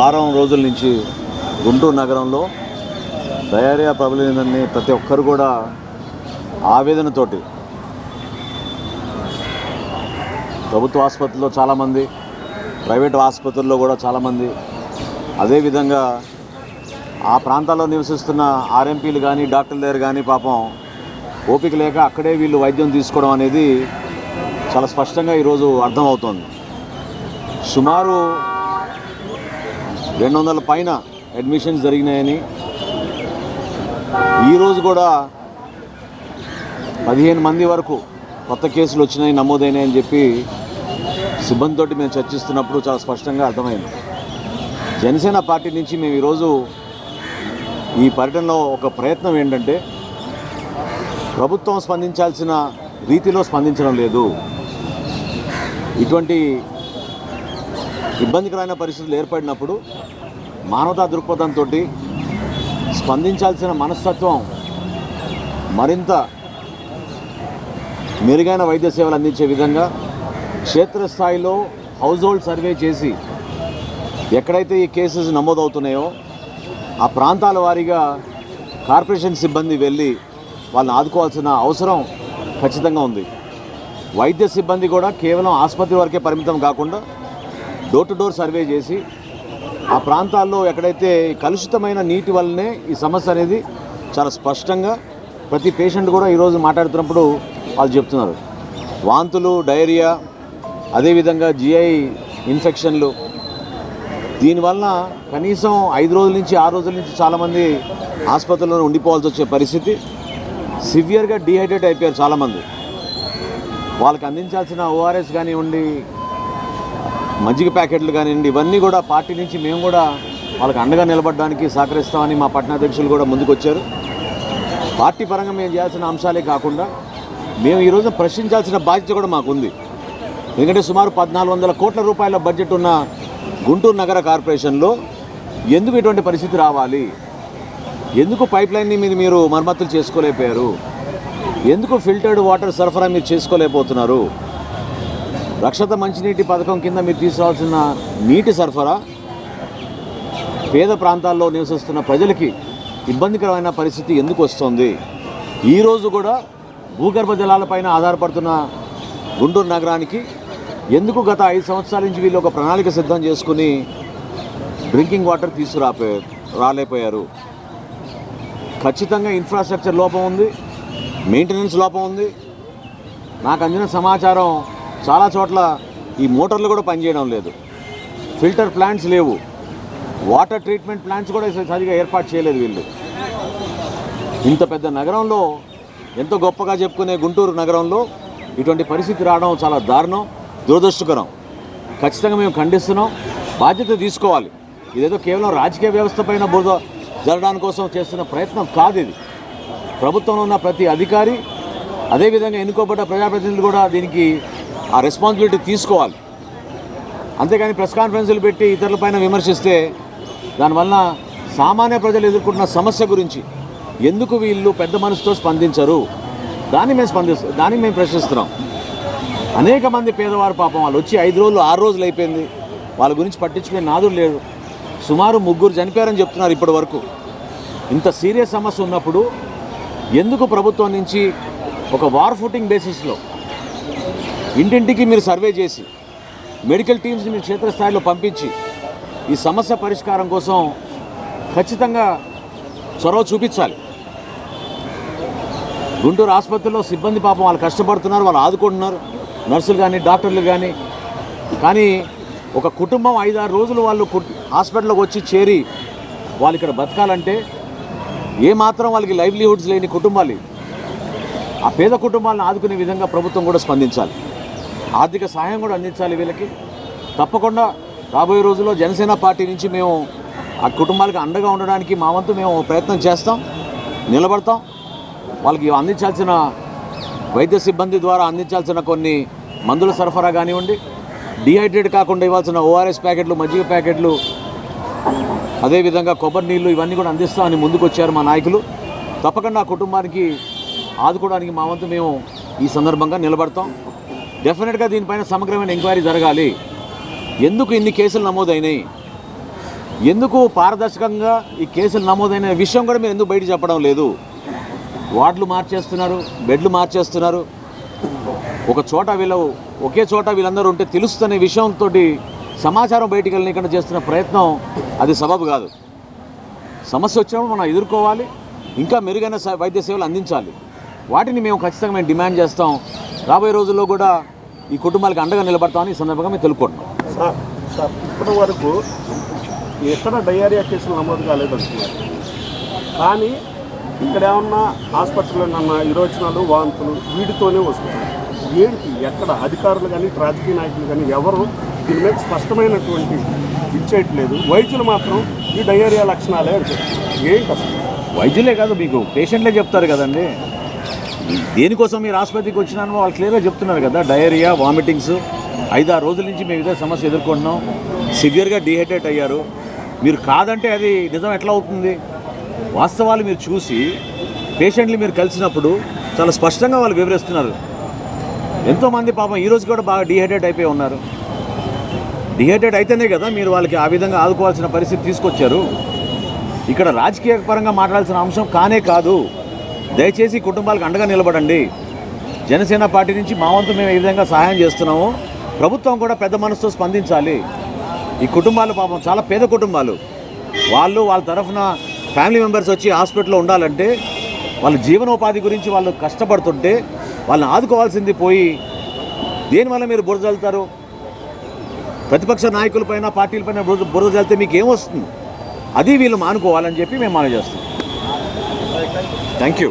వారం రోజుల నుంచి గుంటూరు నగరంలో డయేరియా ప్రబలిందని ప్రతి ఒక్కరు కూడా ఆవేదనతోటి ప్రభుత్వ ఆసుపత్రుల్లో చాలామంది, ప్రైవేట్ ఆసుపత్రుల్లో కూడా చాలామంది, అదేవిధంగా ఆ ప్రాంతాల్లో నివసిస్తున్న ఆర్ఎంపీలు కానీ డాక్టర్ల దగ్గర కానీ పాపం ఓపిక లేక అక్కడే వీళ్ళు వైద్యం తీసుకోవడం అనేది చాలా స్పష్టంగా ఈరోజు అర్థమవుతోంది. సుమారు 200 పైన అడ్మిషన్స్ జరిగినాయని, ఈరోజు కూడా 15 మంది వరకు కొత్త కేసులు వచ్చినాయి, నమోదైనాయని చెప్పి సిబ్బందితోటి మేము చర్చిస్తున్నప్పుడు చాలా స్పష్టంగా అర్థమైంది. జనసేన పార్టీ నుంచి మేము ఈరోజు ఈ పర్యటనలో ఒక ప్రయత్నం ఏంటంటే, ప్రభుత్వం స్పందించాల్సిన రీతిలో స్పందించడం లేదు. ఇటువంటి ఇబ్బందికరమైన పరిస్థితులు ఏర్పడినప్పుడు మానవతా దృక్పథంతో స్పందించాల్సిన మనస్తత్వం, మరింత మెరుగైన వైద్య సేవలు అందించే విధంగా క్షేత్రస్థాయిలో హౌస్ హోల్డ్ సర్వే చేసి ఎక్కడైతే ఈ కేసెస్ నమోదవుతున్నాయో ఆ ప్రాంతాల వారీగా కార్పొరేషన్ సిబ్బంది వెళ్ళి వాళ్ళని ఆదుకోవాల్సిన అవసరం ఖచ్చితంగా ఉంది. వైద్య సిబ్బంది కూడా కేవలం ఆసుపత్రి వరకే పరిమితం కాకుండా డోర్ టు డోర్ సర్వే చేసి ఆ ప్రాంతాల్లో ఎక్కడైతే కలుషితమైన నీటి వల్లనే ఈ సమస్య అనేది చాలా స్పష్టంగా ప్రతి పేషెంట్ కూడా ఈరోజు మాట్లాడుతున్నప్పుడు వాళ్ళు చెప్తున్నారు. వాంతులు, డయేరియా, అదేవిధంగా జిఐ ఇన్ఫెక్షన్లు, దీనివల్ల కనీసం 5 రోజుల నుంచి 6 రోజుల నుంచి చాలామంది ఆసుపత్రిలో ఉండిపోవాల్సి వచ్చే పరిస్థితి. సివియర్గా డీహైడ్రేట్ అయిపోయారు చాలామంది. వాళ్ళకి అందించాల్సిన ఓఆర్ఎస్ కానివ్వండి, మజ్జిగ ప్యాకెట్లు కానివ్వండి, ఇవన్నీ కూడా పార్టీ నుంచి మేము కూడా వాళ్ళకి అండగా నిలబడడానికి సహకరిస్తామని మా పట్టణాధ్యక్షులు కూడా ముందుకు వచ్చారు. పార్టీ పరంగా మేము చేయాల్సిన అంశాలే కాకుండా మేము ఈరోజు ప్రశ్నించాల్సిన బాధ్యత కూడా మాకుంది. ఎందుకంటే సుమారు 1400 కోట్ల రూపాయల బడ్జెట్ ఉన్న గుంటూరు నగర కార్పొరేషన్లో ఎందుకు ఇటువంటి పరిస్థితి రావాలి? ఎందుకు పైప్ లైన్ని మీరు మరమ్మతులు చేసుకోలేకపోయారు? ఎందుకు ఫిల్టర్డ్ వాటర్ సరఫరా మీరు చేసుకోలేకపోతున్నారు? రక్షిత మంచినీటి పథకం కింద మీరు తీసుకురావాల్సిన నీటి సరఫరా పేద ప్రాంతాల్లో నివసిస్తున్న ప్రజలకి ఇబ్బందికరమైన పరిస్థితి ఎందుకు వస్తుంది? ఈరోజు కూడా భూగర్భ జలాలపైన ఆధారపడుతున్న గుంటూరు నగరానికి ఎందుకు గత 5 సంవత్సరాల నుంచి వీళ్ళు ఒక ప్రణాళిక సిద్ధం చేసుకుని డ్రింకింగ్ వాటర్ రాలేకపోయారు? ఖచ్చితంగా ఇన్ఫ్రాస్ట్రక్చర్ లోపం ఉంది, మెయింటెనెన్స్ లోపం ఉంది. నాకు అందిన సమాచారం చాలా చోట్ల ఈ మోటార్లు కూడా పనిచేయడం లేదు, ఫిల్టర్ ప్లాంట్స్ లేవు, వాటర్ ట్రీట్మెంట్ ప్లాంట్స్ కూడా సరిగా ఏర్పాటు చేయలేదు వీళ్ళు. ఇంత పెద్ద నగరంలో, ఎంతో గొప్పగా చెప్పుకునే గుంటూరు నగరంలో ఇటువంటి పరిస్థితి రావడం చాలా దారుణం, దురదృష్టకరం. ఖచ్చితంగా మేము ఖండిస్తున్నాం. బాధ్యత తీసుకోవాలి. ఇదేదో కేవలం రాజకీయ వ్యవస్థ పైన బురద జరగడానికి కోసం చేస్తున్న ప్రయత్నం కాదు ఇది. ప్రభుత్వంలో ఉన్న ప్రతి అధికారి, అదేవిధంగా ఎన్నుకోబడ్డ ప్రజాప్రతినిధులు కూడా దీనికి ఆ రెస్పాన్సిబిలిటీ తీసుకోవాలి. అంతేగాని ప్రెస్ కాన్ఫరెన్సులు పెట్టి ఇతరులపైన విమర్శిస్తే దానివల్ల సామాన్య ప్రజలు ఎదుర్కొంటున్న సమస్య గురించి ఎందుకు వీళ్ళు పెద్ద మనసుతో స్పందించరు? దాన్ని మేము ప్రశ్నిస్తున్నాం. అనేక మంది పేదవారు పాపం వాళ్ళు వచ్చి 5 రోజులు 6 రోజులు అయిపోయింది, వాళ్ళ గురించి పట్టించుకునే నాదుడు లేడు. సుమారు 3 చనిపోయారని చెప్తున్నారు ఇప్పటి వరకు. ఇంత సీరియస్ సమస్య ఉన్నప్పుడు ఎందుకు ప్రభుత్వం నుంచి ఒక వార్ ఫుటింగ్ బేసిస్లో ఇంటింటికి మీరు సర్వే చేసి మెడికల్ టీమ్స్ని మీరు క్షేత్రస్థాయిలో పంపించి ఈ సమస్య పరిష్కారం కోసం ఖచ్చితంగా చొరవ చూపించాలి. గుంటూరు ఆసుపత్రిలో సిబ్బంది పాపం వాళ్ళు కష్టపడుతున్నారు, వాళ్ళు ఆదుకుంటున్నారు, నర్సులు కానీ డాక్టర్లు కానీ ఒక కుటుంబం 5-6 రోజులు వాళ్ళు హాస్పిటల్లోకి వచ్చి చేరి వాళ్ళు ఇక్కడ బతకాలంటే ఏమాత్రం వాళ్ళకి లైవ్లీహుడ్స్ లేని కుటుంబాలు, ఆ పేద కుటుంబాలను ఆదుకునే విధంగా ప్రభుత్వం కూడా స్పందించాలి. ఆర్థిక సహాయం కూడా అందించాలి వీళ్ళకి. తప్పకుండా రాబోయే రోజుల్లో జనసేన పార్టీ నుంచి మేము ఆ కుటుంబాలకు అండగా ఉండడానికి మా వంతు మేము ప్రయత్నం చేస్తాం, నిలబడతాం. వాళ్ళకి అందించాల్సిన వైద్య సిబ్బంది ద్వారా అందించాల్సిన కొన్ని మందుల సరఫరా కానివ్వండి, డీహైడ్రేట్ కాకుండా ఇవ్వాల్సిన ఓఆర్ఎస్ ప్యాకెట్లు, మజ్జిగ ప్యాకెట్లు, అదేవిధంగా కొబ్బరి నీళ్ళు, ఇవన్నీ కూడా అందిస్తామని ముందుకు వచ్చారు మా నాయకులు. తప్పకుండా ఆ కుటుంబానికి ఆదుకోవడానికి మా వంతు మేము ఈ సందర్భంగా నిలబడతాం. డెఫినెట్గా దీనిపైన సమగ్రమైన ఎంక్వైరీ జరగాలి. ఎందుకు ఇన్ని కేసులు నమోదైనాయి? ఎందుకు పారదర్శకంగా ఈ కేసులు నమోదైన విషయం కూడా మీరు ఎందుకు బయట చెప్పడం లేదు? వార్డులు మార్చేస్తున్నారు, బెడ్లు మార్చేస్తున్నారు. ఒక చోట ఒకే చోట వీళ్ళందరూ ఉంటే తెలుస్తున్న విషయంతో సమాచారం బయటికి వెళ్ళకుండా చేస్తున్న ప్రయత్నం అది సబబు కాదు. సమస్య వచ్చినప్పుడు మనం ఎదుర్కోవాలి, ఇంకా మెరుగైన వైద్య సేవలు అందించాలి. వాటిని మేము ఖచ్చితంగా మేము డిమాండ్ చేస్తాం. రాబోయే రోజుల్లో కూడా ఈ కుటుంబాలకు అండగా నిలబడతామని ఈ సందర్భంగా మేము తెలుపుకుంటున్నాం. సార్ ఇప్పటి వరకు ఎక్కడ డయేరియా కేసులు నమోదు కాలేదంటున్నారు, కానీ ఇక్కడ ఏమన్నా హాస్పిటల్లో విరోచనాలు, వాంతులు వీటితోనే వస్తున్నాయి. ఏంటి ఎక్కడ అధికారులు కానీ రాజకీయ నాయకులు కానీ ఎవరు దీని మీద స్పష్టమైనటువంటి ఇచ్చేయట్లేదు. వైద్యులు మాత్రం ఈ డయేరియా లక్షణాలే అని చెప్తారు. ఏంటి అసలు? వైద్యులే కాదు, మీకు పేషెంట్లే చెప్తారు కదండి. దేనికోసం మీరు ఆసుపత్రికి వచ్చినానో వాళ్ళు క్లియర్గా చెప్తున్నారు కదా. డయేరియా, వామిటింగ్స్ 5-6 రోజుల నుంచి మేము ఇదే సమస్య ఎదుర్కొంటున్నాం. సివియర్గా డీహైడ్రేట్ అయ్యారు. మీరు కాదంటే అది నిజం ఎట్లా అవుతుంది? వాస్తవాలు మీరు చూసి పేషెంట్లు మీరు కలిసినప్పుడు చాలా స్పష్టంగా వాళ్ళు వివరిస్తున్నారు. ఎంతోమంది పాపం ఈరోజు కూడా బాగా డీహైడ్రేట్ అయిపోయి ఉన్నారు. డీహైడ్రేట్ అయితేనే కదా మీరు వాళ్ళకి ఆ విధంగా ఆదుకోవాల్సిన పరిస్థితి తీసుకొచ్చారు. ఇక్కడ రాజకీయ పరంగా మాట్లాడాల్సిన అంశం కానే కాదు. దయచేసి కుటుంబాలకు అండగా నిలబడండి. జనసేన పార్టీ నుంచి మా వంతు మేము ఏ విధంగా సహాయం చేస్తున్నామో ప్రభుత్వం కూడా పెద్ద మనసుతో స్పందించాలి. ఈ కుటుంబాలు పాపం చాలా పేద కుటుంబాలు. వాళ్ళ తరఫున ఫ్యామిలీ మెంబర్స్ వచ్చి హాస్పిటల్లో ఉండాలంటే వాళ్ళ జీవనోపాధి గురించి వాళ్ళు కష్టపడుతుంటే వాళ్ళని ఆదుకోవాల్సింది పోయి దేనివల్ల మీరు బురద చల్లుతారు? ప్రతిపక్ష నాయకులపైన, పార్టీలపైన బురద చల్లితే మీకు ఏమొస్తుంది? అది వీళ్ళు మానుకోవాలని చెప్పి మేము మనవి చేస్తాం. Thank you.